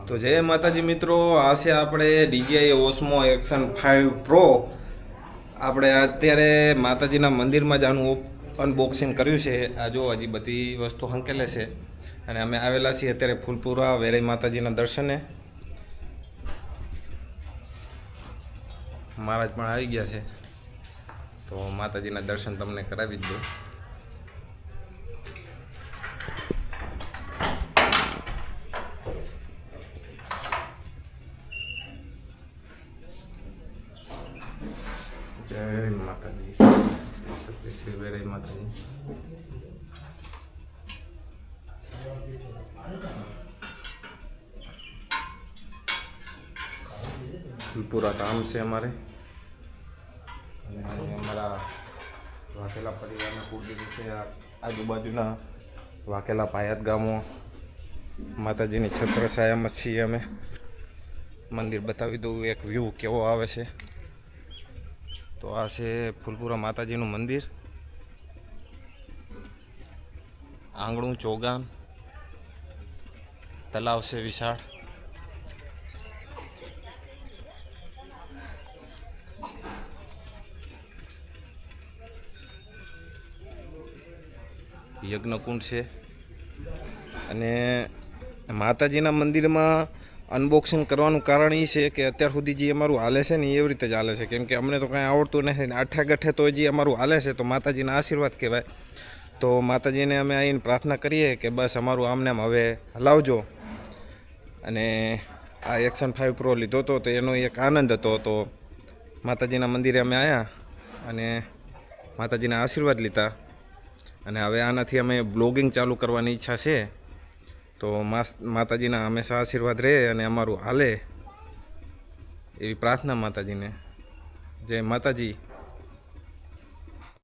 તો જય માતાજી મિત્રો, આ છે આપણે DJI Osmo Action 5 Pro. આપણે અત્યારે માતાજીના મંદિરમાં જ આનું અનબોક્સિંગ કર્યું છે. આ જો હજી બધી વસ્તુ હંકેલે છે અને અમે આવેલા છીએ અત્યારે ફૂલપુરા વેરાઈ માતાજીના દર્શને. મહારાજ પણ આવી ગયા છે, તો માતાજીના દર્શન તમને કરાવી જ દો. જય માતાજી, સત્યશ્રી વેરાઈ માતાજી. ફૂલપુરા ગામ છે અમારે, અને અમારા વાઘેલા પરિવારના કુળદેવી છે. આજુબાજુના વાઘેલા પાયાત ગામો માતાજીની છત્રછાયામાં છીએ અમે. મંદિર બતાવી દઉં, એક વ્યૂ કેવો આવે છે. તો આ છે ફૂલપુરા માતાજીનું મંદિર. આંગણું ચોગાન, તલાવ છે વિશાળ. યજ્ઞકુંડ છે. અને માતાજીના મંદિરમાં અનબોક્સિંગ કરવાનું કારણ એ છે કે અત્યાર સુધી જે અમારું હાલે છે ને એવી રીતે જ હાલે છે, કેમ કે અમને તો કાંઈ આવડતું નથી. આઠે ગઠે તો જે અમારું હાલે છે તો માતાજીના આશીર્વાદ કહેવાય. તો માતાજીને અમે આવીને પ્રાર્થના કરીએ કે બસ અમારું આમને આમ હવે હલાવજો. અને આ એક્શન 5 પ્રો લીધો હતો તો એનો એક આનંદ હતો. તો માતાજીના મંદિરે અમે આવ્યા અને માતાજીના આશીર્વાદ લીધા. અને હવે આનાથી અમે બ્લોગિંગ ચાલુ કરવાની ઈચ્છા છે. તો માતાજીના હંમેશા આશીર્વાદ રહે અને અમારું હાલે એવી પ્રાર્થના માતાજીને. જય માતાજી.